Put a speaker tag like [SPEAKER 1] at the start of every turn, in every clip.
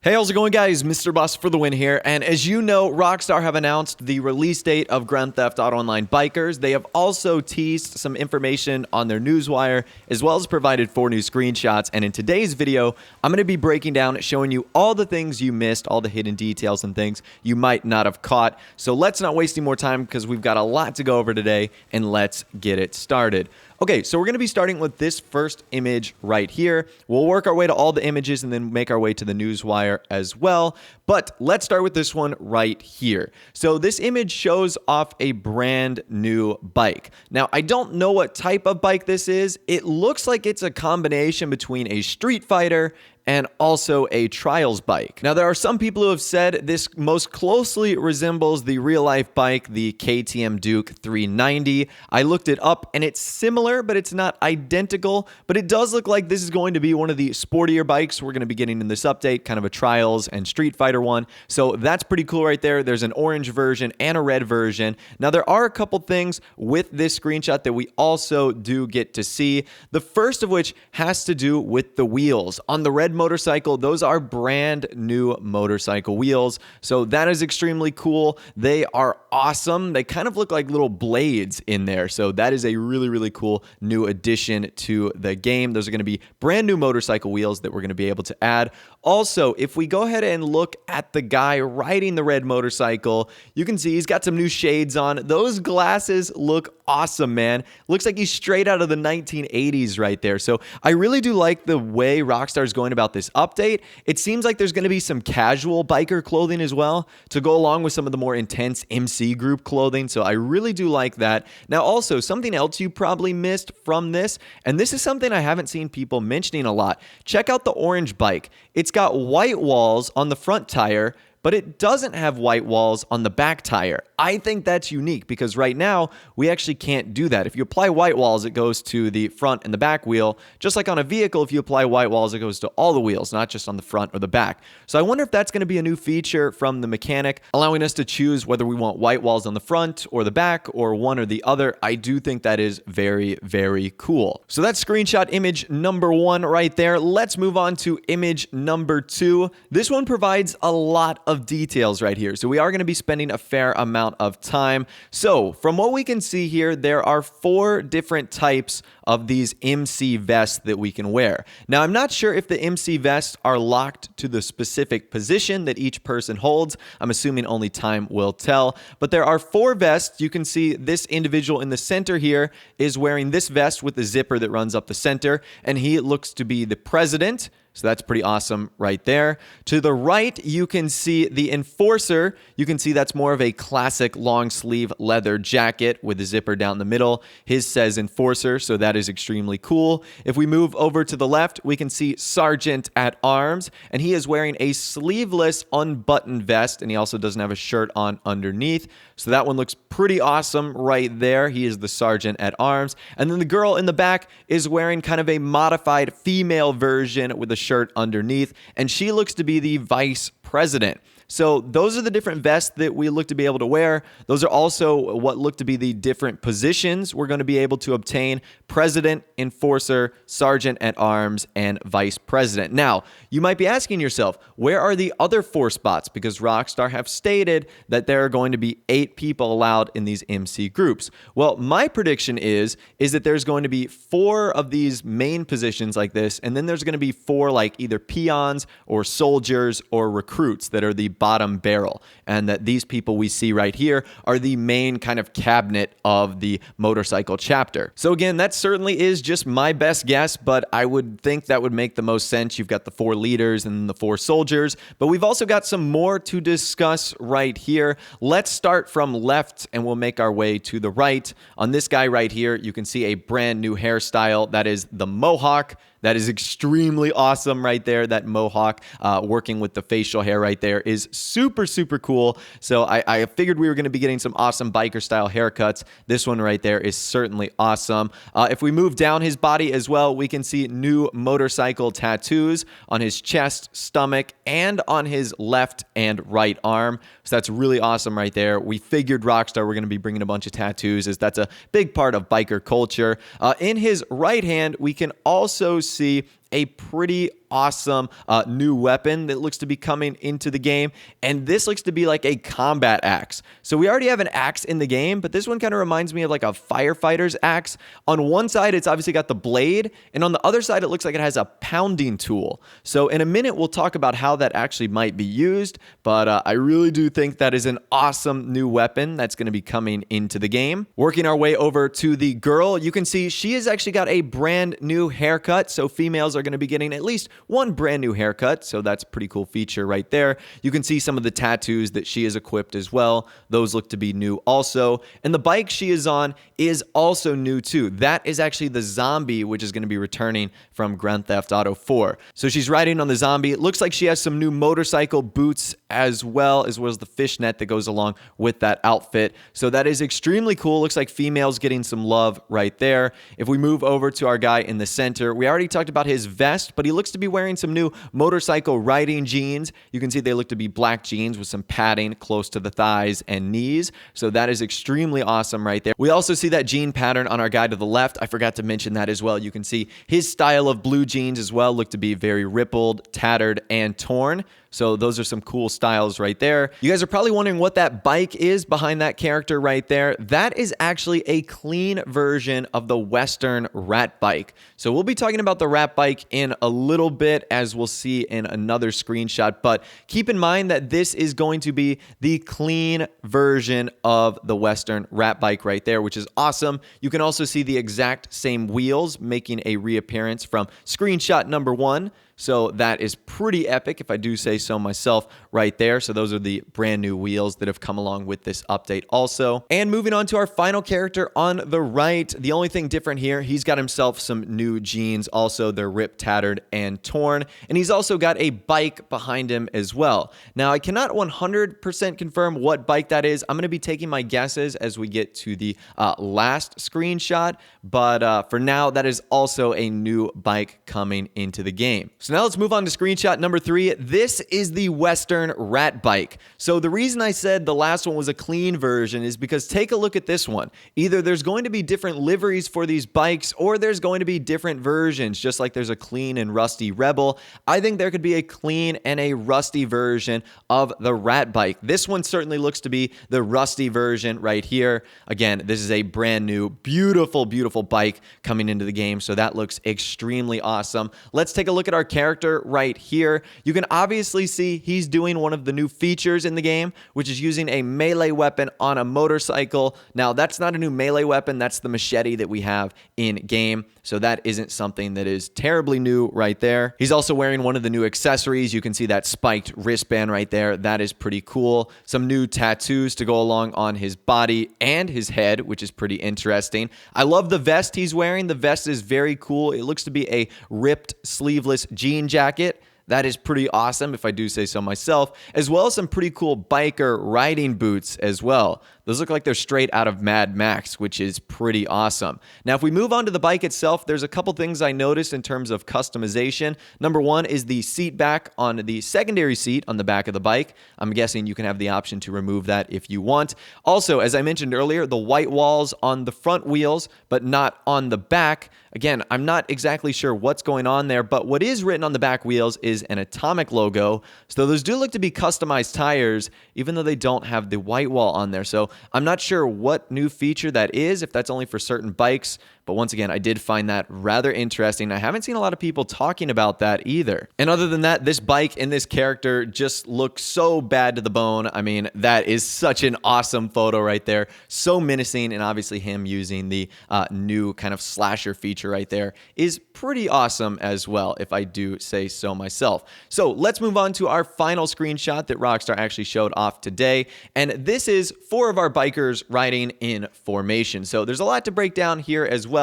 [SPEAKER 1] Hey, how's it going, guys? Mr. Boss for the win here. And as you know, Rockstar have announced the release date of Grand Theft Auto Online Bikers. They have also teased some information on their newswire, as well as provided 4 new screenshots. And in today's video, I'm going to be breaking down, showing you all the things you missed, all the hidden details and things you might not have caught. So let's not waste any more time because we've got a lot to go over today, and let's get it started. Okay, so we're going to be starting with this first image right here. We'll work our way to all the images and then make our way to the newswire as well. But let's start with this one right here. So this image shows off a brand new bike. Now, I don't know what type of bike this is. It looks like it's a combination between a Street Fighter and also a Trials bike. Now, there are some people who have said this most closely resembles the real-life bike, the Ktm Duke 390. I looked it up, and it's similar, but it's not identical. But it does look like this is going to be one of the sportier bikes we're going to be getting in this update, kind of a Trials and Street Fighter one. So that's pretty cool right there. There's an orange version and a red version. Now, there are a couple things with this screenshot that we also do get to see. The first of which has to do with the wheels. On the red motorcycle, those are brand new motorcycle wheels, so that is extremely cool. They are awesome. They kind of look like little blades in there, so that is a really cool new addition to the game. Those are going to be brand new motorcycle wheels that we're going to be able to add. Also, if we go ahead and look at the guy riding the red motorcycle, you can see he's got some new shades on. Those glasses look awesome, man. Looks like he's straight out of the 1980s right there. So I really do like the way Rockstar is going about this update. It seems like there's going to be some casual biker clothing as well to go along with some of the more intense MC group clothing. So I really do like that. Now, also, something else you probably missed from this, and this is something I haven't seen people mentioning a lot. Check out the orange bike. It's got white walls on the front tire, but it doesn't have white walls on the back tire. I think that's unique because right now, we actually can't do that. If you apply white walls, it goes to the front and the back wheel. Just like on a vehicle, if you apply white walls, it goes to all the wheels, not just on the front or the back. So I wonder if that's gonna be a new feature from the mechanic, allowing us to choose whether we want white walls on the front or the back or one or the other. I do think that is very cool. So that's screenshot image number 1 right there. Let's move on to image number 2. This one provides a lot of details right here. So we are going to be spending a fair amount of time. So from what we can see here, there are 4 different types of these MC vests that we can wear. Now, I'm not sure if the MC vests are locked to the specific position that each person holds. I'm assuming only time will tell. But there are 4 vests. You can see this individual in the center here is wearing this vest with the zipper that runs up the center, and he looks to be the president. So that's pretty awesome right there. To the right, you can see the Enforcer. You can see that's more of a classic long sleeve leather jacket with a zipper down the middle. His says Enforcer, so that is extremely cool. If we move over to the left, we can see Sergeant at Arms, and he is wearing a sleeveless unbuttoned vest, and he also doesn't have a shirt on underneath. So that one looks pretty awesome right there. He is the Sergeant at Arms. And then the girl in the back is wearing kind of a modified female version with a shirt underneath, and she looks to be the vice president. So those are the different vests that we look to be able to wear. Those are also what look to be the different positions we're going to be able to obtain: President, Enforcer, Sergeant at Arms, and Vice President. Now, you might be asking yourself, where are the other 4 spots? Because Rockstar have stated that there are going to be 8 people allowed in these MC groups. Well, my prediction is that there's going to be 4 of these main positions like this, and then there's going to be 4 like either peons or soldiers or recruits that are the bottom barrel, and that these people we see right here are the main kind of cabinet of the motorcycle chapter. So again, that certainly is just my best guess, but I would think that would make the most sense. You've got the 4 leaders and the 4 soldiers, but we've also got some more to discuss right here. Let's start from left and we'll make our way to the right. On this guy right here, you can see a brand new hairstyle. That is the Mohawk. That is extremely awesome right there. That Mohawk working with the facial hair right there is super cool. So I figured we were going to be getting some awesome biker style haircuts. This one right there is certainly awesome. If we move down his body as well, we can see new motorcycle tattoos on his chest, stomach, and on his left and right arm. So that's really awesome right there. We figured Rockstar were going to be bringing a bunch of tattoos, as that's a big part of biker culture. In his right hand, we can also see a pretty awesome new weapon that looks to be coming into the game. And this looks to be like a combat axe. So we already have an axe in the game, but this one kind of reminds me of like a firefighter's axe. On one side, it's obviously got the blade, and on the other side, it looks like it has a pounding tool. So in a minute, we'll talk about how that actually might be used, but I really do think that is an awesome new weapon that's going to be coming into the game. Working our way over to the girl, you can see she has actually got a brand new haircut. So females are going to be getting at least one brand new haircut. So that's a pretty cool feature right there. You can see some of the tattoos that she is equipped as well. Those look to be new also. And the bike she is on is also new too. That is actually the zombie, which is going to be returning from Grand Theft Auto 4. So she's riding on the zombie. It looks like she has some new motorcycle boots as well as the fishnet that goes along with that outfit. So that is extremely cool. Looks like females getting some love right there. If we move over to our guy in the center, we already talked about his vest, but he looks to be wearing some new motorcycle riding jeans. You can see they look to be black jeans with some padding close to the thighs and knees. So that is extremely awesome right there. We also see that jean pattern on our guy to the left. I forgot to mention that as well. You can see his style of blue jeans as well look to be very rippled, tattered, and torn. So those are some cool styles right there. You guys are probably wondering what that bike is behind that character right there. That is actually a clean version of the Western rat bike. So we'll be talking about the rat bike in a little bit, as we'll see in another screenshot. But keep in mind that this is going to be the clean version of the Western rat bike right there, which is awesome. You can also see the exact same wheels making a reappearance from screenshot number 1. So that is pretty epic, if I do say so myself, right there. So those are the brand new wheels that have come along with this update also. And moving on to our final character on the right, the only thing different here, he's got himself some new jeans. Also, they're ripped, tattered, and torn. And he's also got a bike behind him as well. Now, I cannot 100% confirm what bike that is. I'm going to be taking my guesses as we get to the last screenshot. But for now, that is also a new bike coming into the game. So now let's move on to screenshot number 3. This is the Western rat bike. So the reason I said the last one was a clean version is because take a look at this one. Either there's going to be different liveries for these bikes, or there's going to be different versions, just like there's a clean and rusty Rebel. I think there could be a clean and a rusty version of the rat bike. This one certainly looks to be the rusty version right here. Again, this is a brand new, beautiful, beautiful bike coming into the game. So that looks extremely awesome. Let's take a look at our character right here. You can obviously see he's doing one of the new features in the game, which is using a melee weapon on a motorcycle. Now, that's not a new melee weapon. That's the machete that we have in game. So that isn't something that is terribly new right there. He's also wearing one of the new accessories. You can see that spiked wristband right there. That is pretty cool. Some new tattoos to go along on his body and his head, which is pretty interesting. I love the vest he's wearing. The vest is very cool. It looks to be a ripped sleeveless jean jacket. That is pretty awesome, if I do say so myself, as well as some pretty cool biker riding boots as well. Those look like they're straight out of Mad Max, which is pretty awesome. Now, if we move on to the bike itself, there's a couple things I noticed in terms of customization. Number one is the seat back on the secondary seat on the back of the bike. I'm guessing you can have the option to remove that if you want. Also, as I mentioned earlier, the white walls on the front wheels, but not on the back. Again, I'm not exactly sure what's going on there, but what is written on the back wheels is an Atomic logo. So those do look to be customized tires, even though they don't have the white wall on there. So I'm not sure what new feature that is, if that's only for certain bikes. But once again, I did find that rather interesting. I haven't seen a lot of people talking about that either. And other than that, this bike and this character just look so bad to the bone. I mean, that is such an awesome photo right there. So menacing, and obviously him using the new kind of slasher feature right there is pretty awesome as well, if I do say so myself. So let's move on to our final screenshot that Rockstar actually showed off today. And this is 4 of our bikers riding in formation. So there's a lot to break down here as well.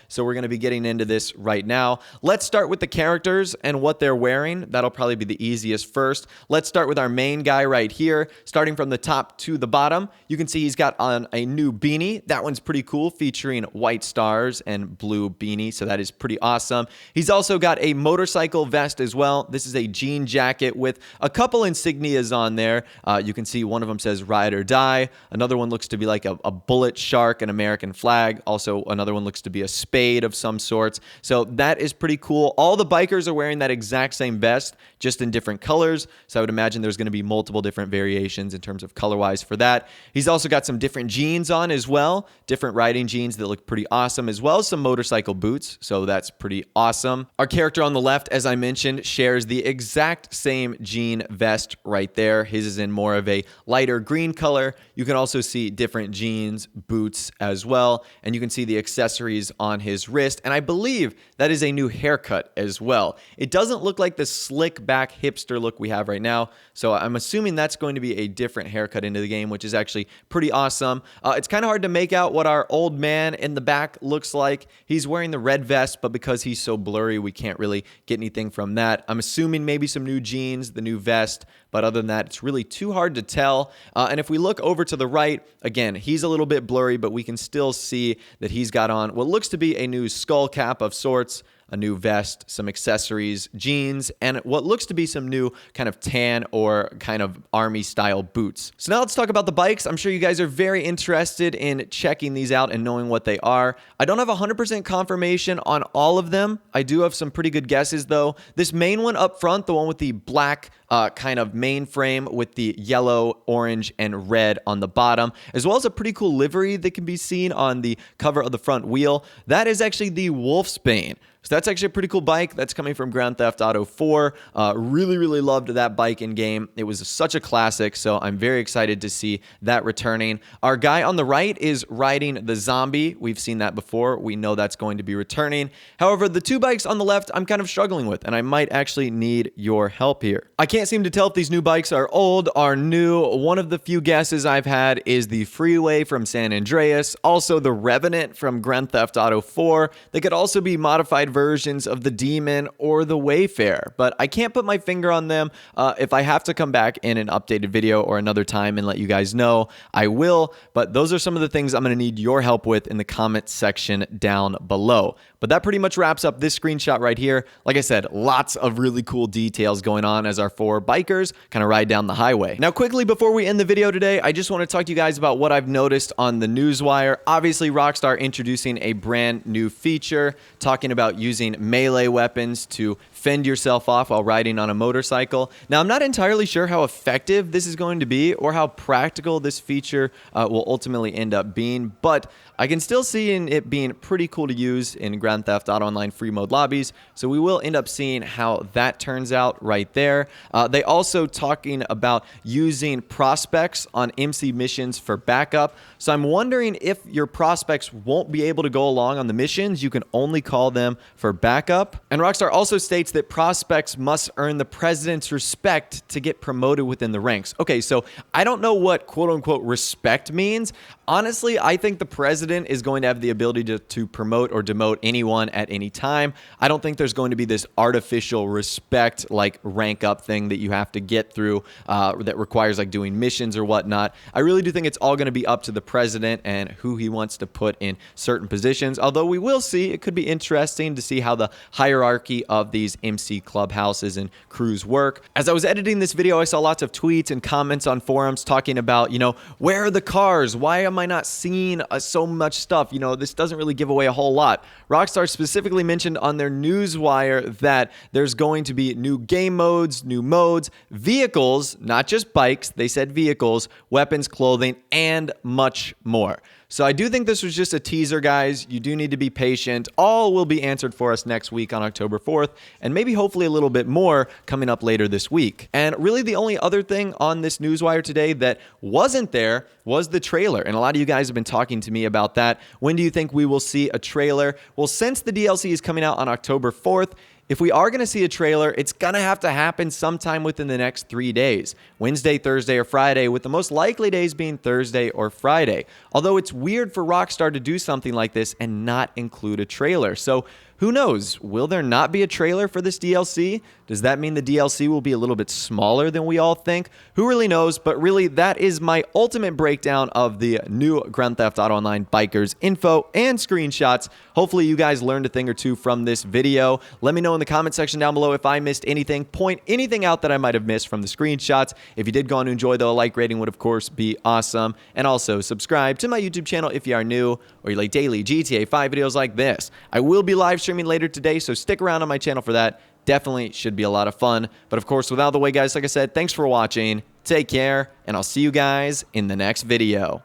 [SPEAKER 1] So we're going to be getting into this right now. Let's start with the characters and what they're wearing. That'll probably be the easiest first. Let's start with our main guy right here. Starting from the top to the bottom, you can see he's got on a new beanie. That one's pretty cool, featuring white stars and blue beanie. So that is pretty awesome. He's also got a motorcycle vest as well. This is a jean jacket with a couple insignias on there. You can see one of them says ride or die. Another one looks to be like a bullet shark, an American flag. Also, another one looks to to be a spade of some sorts. So that is pretty cool. All the bikers are wearing that exact same vest, just in different colors. So I would imagine there's going to be multiple different variations in terms of color-wise for that. He's also got some different jeans on as well, different riding jeans that look pretty awesome, as well as some motorcycle boots. So that's pretty awesome. Our character on the left, as I mentioned, shares the exact same jean vest right there. His is in more of a lighter green color. You can also see different jeans, boots as well, and you can see the accessories on his wrist, and I believe that is a new haircut as well. It doesn't look like the slick back hipster look we have right now, so I'm assuming that's going to be a different haircut into the game, which is actually pretty awesome. It's kind of hard to make out what our old man in the back looks like. He's wearing the red vest, but because he's so blurry, we can't really get anything from that. I'm assuming maybe some new jeans, the new vest, but other than that, it's really too hard to tell. And if we look over to the right, again, he's a little bit blurry, but we can still see that he's got on what looks to be a new skull cap of sorts, a new vest, some accessories, jeans, and what looks to be some new kind of tan or kind of army style boots. So now let's talk about the bikes. I'm sure you guys are very interested in checking these out and knowing what they are. I don't have 100% confirmation on all of them. I do have some pretty good guesses though. This main one up front, the one with the black kind of main frame with the yellow, orange, and red on the bottom, as well as a pretty cool livery that can be seen on the cover of the front wheel. That is actually the Wolfsbane. So that's actually a pretty cool bike. That's coming from Grand Theft Auto 4. Really loved that bike in game. It was such a classic, so I'm very excited to see that returning. Our guy on the right is riding the Zombie. We've seen that before. We know that's going to be returning. However, the two bikes on the left, I'm kind of struggling with, and I might actually need your help here. I can't seem to tell if these new bikes are old or new. One of the few guesses I've had is the Freeway from San Andreas, also the Revenant from Grand Theft Auto 4. They could also be modified versions of the Demon or the Wayfarer, but I can't put my finger on them. If I have to come back in an updated video or another time and let you guys know, I will, but those are some of the things I'm going to need your help with in the comment section down below. But that pretty much wraps up this screenshot right here. Like I said, lots of really cool details going on as our four bikers kind of ride down the highway. Now, quickly before we end the video today, I just want to talk to you guys about what I've noticed on the newswire. Obviously, Rockstar introducing a brand new feature, talking about using melee weapons to fend yourself off while riding on a motorcycle. Now, I'm not entirely sure how effective this is going to be or how practical this feature will ultimately end up being, but I can still see it being pretty cool to use in Grand Theft Auto Online free mode lobbies, so we will end up seeing how that turns out right there. They also talking about using prospects on MC missions for backup, so I'm wondering if your prospects won't be able to go along on the missions, you can only call them for backup. And Rockstar also states that prospects must earn the president's respect to get promoted within the ranks. Okay, so I don't know what quote-unquote respect means. Honestly, I think the president is going to have the ability to promote or demote anyone at any time. I don't think there's going to be this artificial respect, like rank up thing that you have to get through that requires like doing missions or whatnot. I really do think it's all going to be up to the president and who he wants to put in certain positions. Although we will see, it could be interesting to see how the hierarchy of these MC clubhouses and crews work. As I was editing this video, I saw lots of tweets and comments on forums talking about, you know, where are the cars? Why am I not seeing so much stuff? You know, this doesn't really give away a whole lot. Rockstar specifically mentioned on their newswire that there's going to be new game modes, new modes, vehicles, not just bikes, they said vehicles, weapons, clothing, and much more. So I do think this was just a teaser, guys. You do need to be patient. All will be answered for us next week on October 4th, and maybe hopefully a little bit more coming up later this week. And really the only other thing on this newswire today that wasn't there was the trailer. And a lot of you guys have been talking to me about that. When do you think we will see a trailer? Well, since the DLC is coming out on October 4th, if we are going to see a trailer, it's going to have to happen sometime within the next 3 days. Wednesday, Thursday, or Friday, with the most likely days being Thursday or Friday. Although it's weird for Rockstar to do something like this and not include a trailer. So Who knows? Will there not be a trailer for this DLC? Does that mean the DLC will be a little bit smaller than we all think? Who really knows? But really, that is my ultimate breakdown of the new Grand Theft Auto Online Bikers info and screenshots. Hopefully, you guys learned a thing or two from this video. Let me know in the comment section down below if I missed anything. Point anything out that I might have missed from the screenshots. If you did go on to enjoy, though, a like rating would, of course, be awesome. And also, subscribe to my YouTube channel if you are new or you like daily GTA 5 videos like this. I will be live streaming later today, so stick around on my channel for that. Definitely should be a lot of fun. But of course, without the way, guys, like I said, thanks for watching. Take care, and I'll see you guys in the next video.